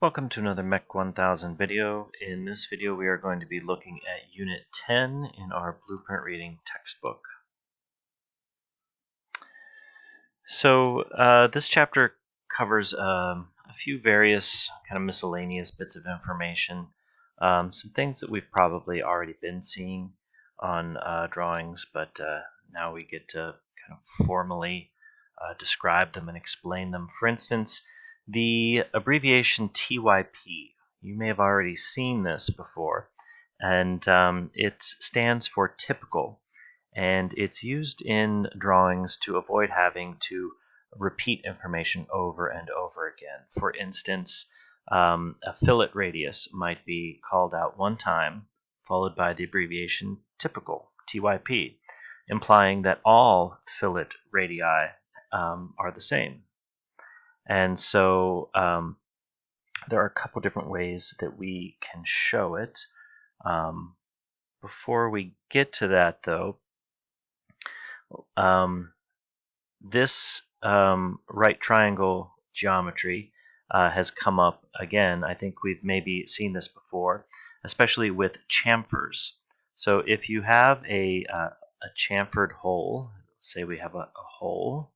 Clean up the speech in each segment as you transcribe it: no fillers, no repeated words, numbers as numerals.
Welcome to another Mech 1000 video. In this video we are going to be looking at Unit 10 in our Blueprint Reading textbook. So this chapter covers a few various kind of miscellaneous bits of information, some things that we've probably already been seeing on drawings, but now we get to kind of formally describe them and explain them. For instance, the abbreviation TYP, you may have already seen this before, and it stands for typical, and it's used in drawings to avoid having to repeat information over and over again. For instance, a fillet radius might be called out one time, followed by the abbreviation typical, TYP, implying that all fillet radii are the same. And so there are a couple different ways that we can show it. Before we get to that, though, this right triangle geometry has come up again. I think we've maybe seen this before, especially with chamfers. So if you have a chamfered hole, say we have a hole,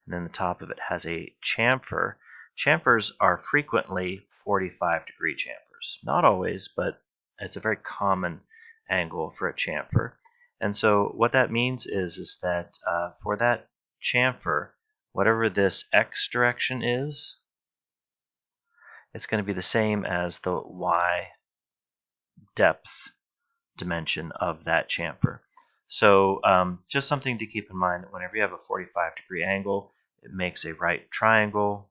and then the top of it has a chamfer. Chamfers are frequently 45-degree chamfers. Not always, but it's a very common angle for a chamfer. And so what that means is that for that chamfer, whatever this x direction is, it's going to be the same as the y depth dimension of that chamfer. So just something to keep in mind that whenever you have a 45-degree angle, it makes a right triangle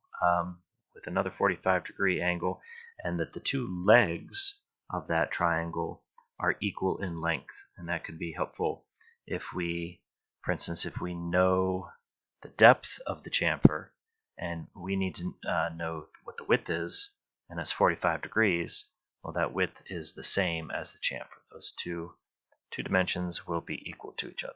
with another 45-degree angle, and that the two legs of that triangle are equal in length. And that could be helpful if we, for instance, if we know the depth of the chamfer and we need to know what the width is, and that's 45 degrees, well, that width is the same as the chamfer. Those two dimensions will be equal to each other.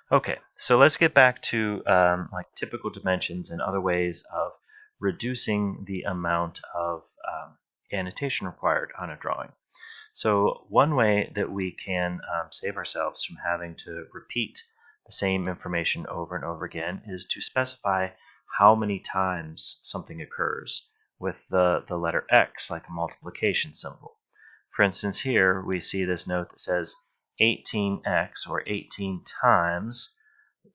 Okay, so let's get back to like typical dimensions and other ways of reducing the amount of annotation required on a drawing. So one way that we can save ourselves from having to repeat the same information over and over again is to specify how many times something occurs with the letter X, like a multiplication symbol. For instance, here we see this note that says 18x, or 18 times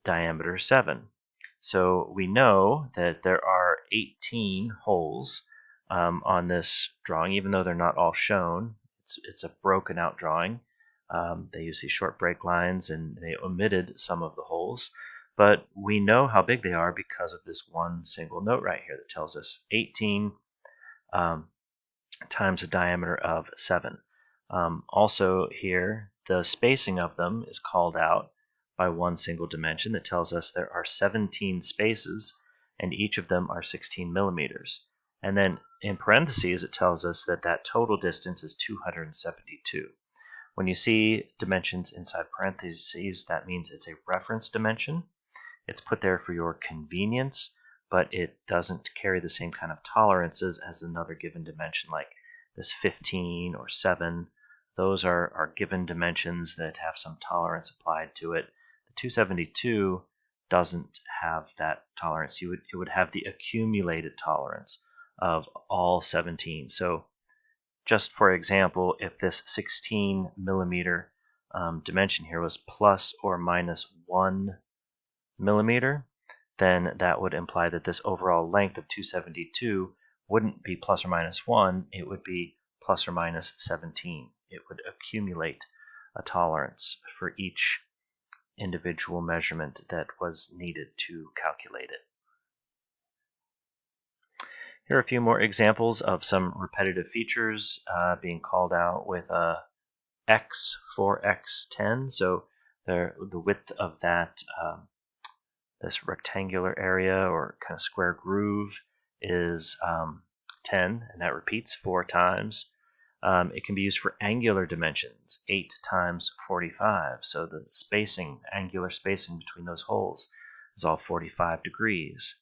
diameter 7. So we know that there are 18 holes on this drawing, even though they're not all shown. It's a broken out drawing. They use these short break lines and they omitted some of the holes. But we know how big they are because of this one single note right here that tells us 18 times a diameter of 7. Also here, the spacing of them is called out by one single dimension that tells us there are 17 spaces and each of them are 16 millimeters. And then in parentheses, it tells us that that total distance is 272. When you see dimensions inside parentheses, that means it's a reference dimension. It's put there for your convenience, but it doesn't carry the same kind of tolerances as another given dimension like this 15 or 7. Those are given dimensions that have some tolerance applied to it. The 272 doesn't have that tolerance. It would have the accumulated tolerance of all 17. So just for example, if this 16 millimeter dimension here was plus or minus 1 millimeter, then that would imply that this overall length of 272 wouldn't be plus or minus 1, it would be plus or minus 17. It would accumulate a tolerance for each individual measurement that was needed to calculate it. Here are a few more examples of some repetitive features being called out with X for X10. So the width of that this rectangular area or kind of square groove is 10, and that repeats 4 times. It can be used for angular dimensions, 8 times 45. So the spacing, angular spacing between those holes is all 45 degrees.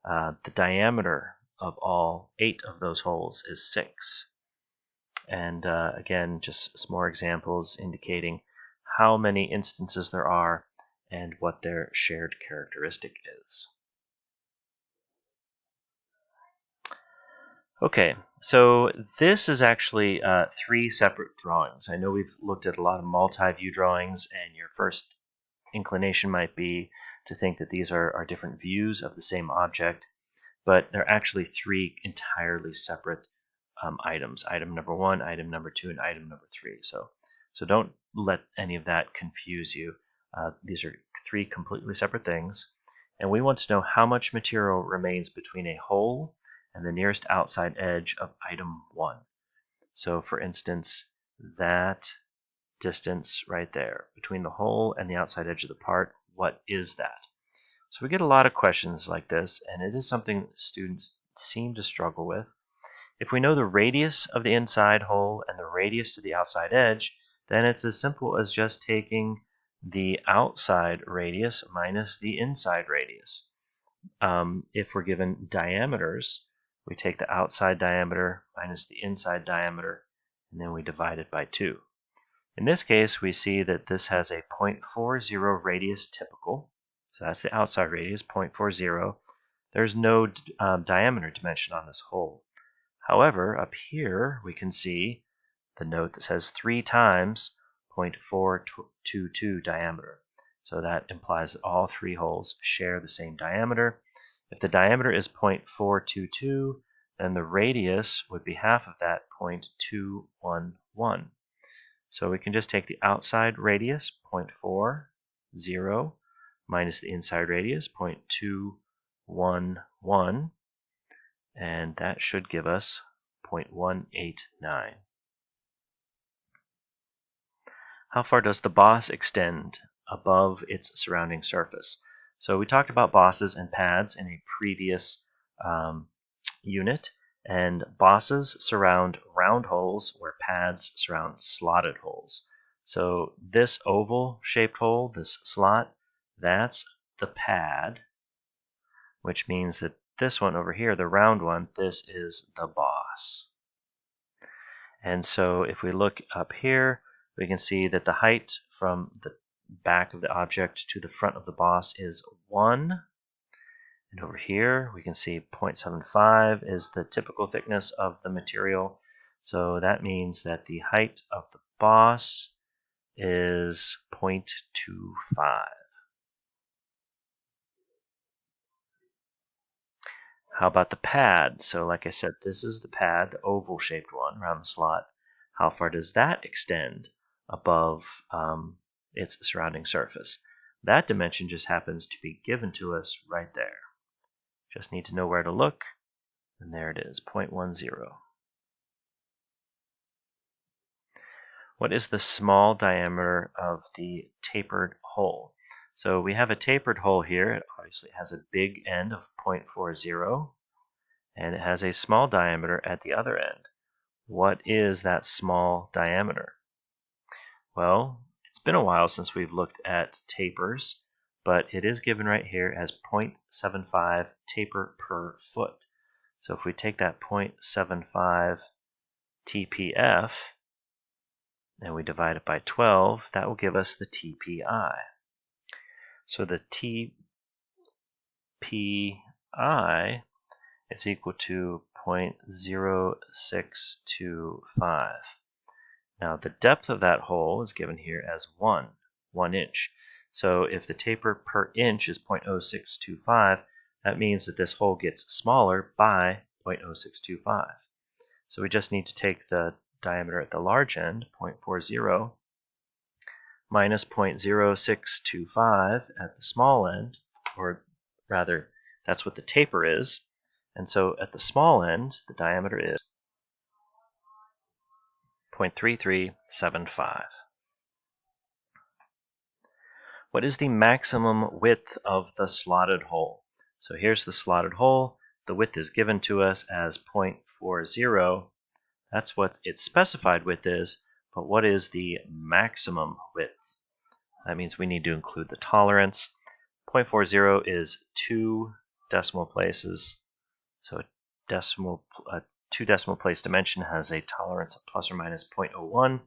The diameter of all 8 of those holes is 6. And again, just some more examples indicating how many instances there are and what their shared characteristic is. Okay, so this is actually 3 separate drawings. I know we've looked at a lot of multi-view drawings, and your first inclination might be to think that these are different views of the same object, but they're actually 3 entirely separate items. Item number 1, item number 2, and item number 3. So don't let any of that confuse you. These are 3 completely separate things, and we want to know how much material remains between a hole and the nearest outside edge of item 1. So for instance, that distance right there between the hole and the outside edge of the part, what is that? So we get a lot of questions like this, and it is something students seem to struggle with. If we know the radius of the inside hole and the radius to the outside edge, then it's as simple as just taking the outside radius minus the inside radius. If we're given diameters, we take the outside diameter minus the inside diameter, and then we divide it by 2. In this case, we see that this has a 0.40 radius typical. So that's the outside radius, 0.40. There's no diameter dimension on this hole. However, up here we can see the note that says 3 times 0.422 diameter. So that implies that all 3 holes share the same diameter. If the diameter is 0.422, then the radius would be half of that, 0.211. So we can just take the outside radius, 0.40, minus the inside radius, 0.211, and that should give us 0.189. How far does the boss extend above its surrounding surface? So we talked about bosses and pads in a previous unit, and bosses surround round holes where pads surround slotted holes. So this oval-shaped hole, this slot, that's the pad, which means that this one over here, the round one, this is the boss. And so if we look up here, we can see that the height from the back of the object to the front of the boss is 1. And over here, we can see 0.75 is the typical thickness of the material. So that means that the height of the boss is 0.25. How about the pad? So like I said, this is the pad, the oval-shaped one around the slot. How far does that extend above its surrounding surface? That dimension just happens to be given to us right there. Just need to know where to look, and there it is, 0.10. What is the small diameter of the tapered hole? So we have a tapered hole here. It obviously has a big end of 0.40, and it has a small diameter at the other end. What is that small diameter? Well, it's been a while since we've looked at tapers, but it is given right here as 0.75 taper per foot. So if we take that 0.75 TPF and we divide it by 12, that will give us the TPI. So the TPI is equal to 0.0625. Now the depth of that hole is given here as 1 inch. So if the taper per inch is 0.0625, that means that this hole gets smaller by 0.0625. So we just need to take the diameter at the large end, 0.40, minus 0.0625 at the small end, or rather, that's what the taper is. And so at the small end, the diameter is 0.3375. What is the maximum width of the slotted hole? So here's the slotted hole. The width is given to us as 0.40. That's what its specified width is, but what is the maximum width? That means we need to include the tolerance. .40 is 2 decimal places. So a 2 decimal place dimension has a tolerance of plus or minus 0.01,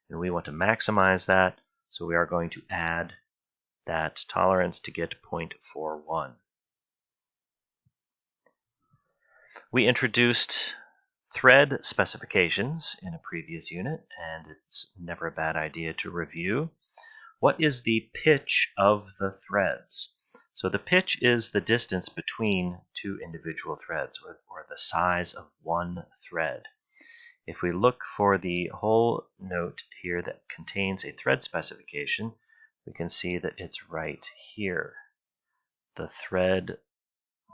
and we want to maximize that. So we are going to add that tolerance to get 0.41. We introduced thread specifications in a previous unit, and it's never a bad idea to review. What is the pitch of the threads? So the pitch is the distance between two individual threads, or the size of one thread. If we look for the whole note here that contains a thread specification, we can see that it's right here. The thread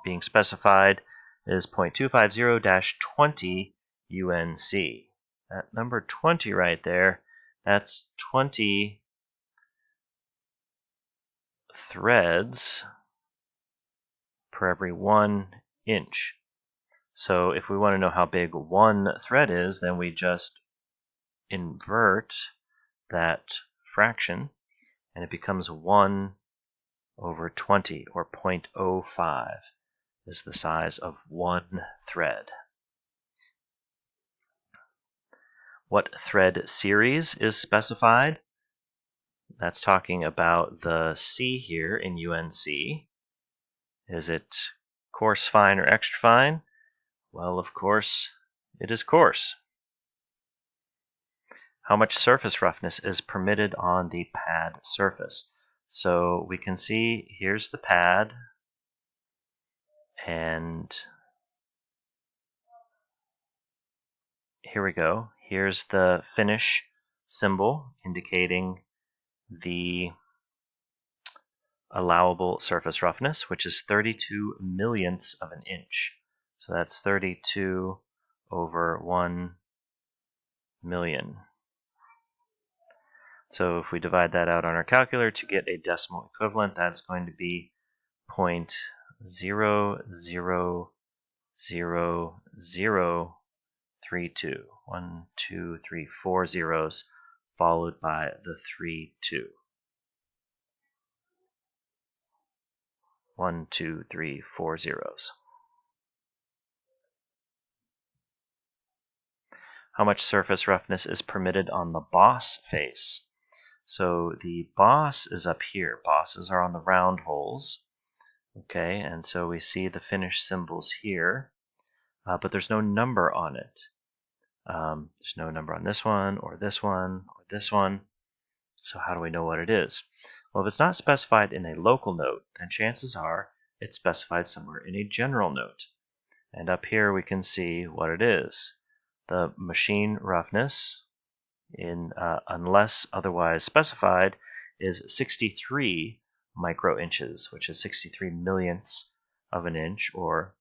being specified is 0.250-20 UNC. That number 20 right there, that's 20 threads per every 1 inch. So if we want to know how big one thread is, then we just invert that fraction, and it becomes 1 over 20, or 0.05 is the size of one thread. What thread series is specified? That's talking about the C here in UNC. Is it coarse, fine, or extra fine? Well, of course, it is coarse. How much surface roughness is permitted on the pad surface? So we can see here's the pad, and here we go. Here's the finish symbol indicating the allowable surface roughness, which is 32 millionths of an inch. So that's 32 over 1 million. So if we divide that out on our calculator to get a decimal equivalent, that's going to be 0.00032. 1, 2, 3, 4 zeros, followed by the 3, 2. 1, 2, 3, 4 zeros. How much surface roughness is permitted on the boss face? So the boss is up here. Bosses are on the round holes. Okay, and so we see the finish symbols here, but there's no number on it. There's no number on this one, or this one, or this one. So how do we know what it is? Well, if it's not specified in a local note, then chances are it's specified somewhere in a general note. And up here we can see what it is. The machine roughness, unless otherwise specified, is 63 microinches, which is 63 millionths of an inch, or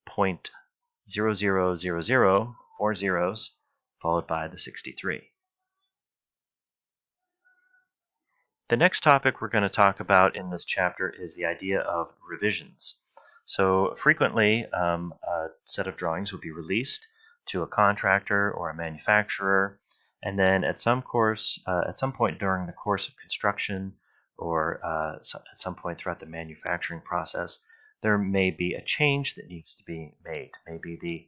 0.0000, 4 zeros, followed by the 63. The next topic we're going to talk about in this chapter is the idea of revisions. So frequently, a set of drawings will be released to a contractor or a manufacturer, and then at some point during the course of construction, or at some point throughout the manufacturing process, there may be a change that needs to be made. Maybe the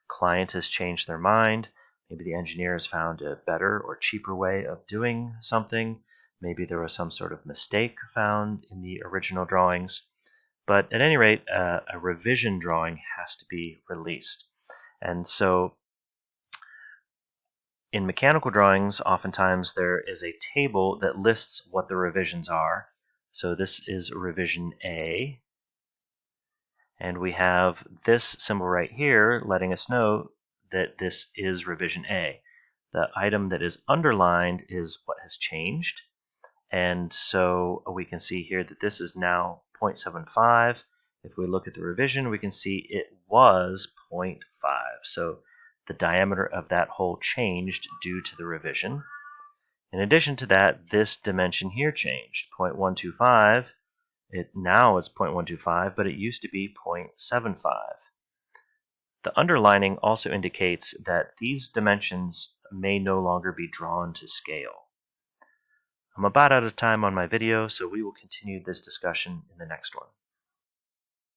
client has changed their mind. Maybe the engineer has found a better or cheaper way of doing something. Maybe there was some sort of mistake found in the original drawings. But at any rate, a revision drawing has to be released. And so in mechanical drawings, oftentimes there is a table that lists what the revisions are. So this is revision A. And we have this symbol right here letting us know that this is revision A. The item that is underlined is what has changed. And so we can see here that this is now 0.75. If we look at the revision, we can see it was 0.5. So the diameter of that hole changed due to the revision. In addition to that, this dimension here changed, 0.125. Now it's 0.125, but it used to be 0.75. The underlining also indicates that these dimensions may no longer be drawn to scale. I'm about out of time on my video, so we will continue this discussion in the next one.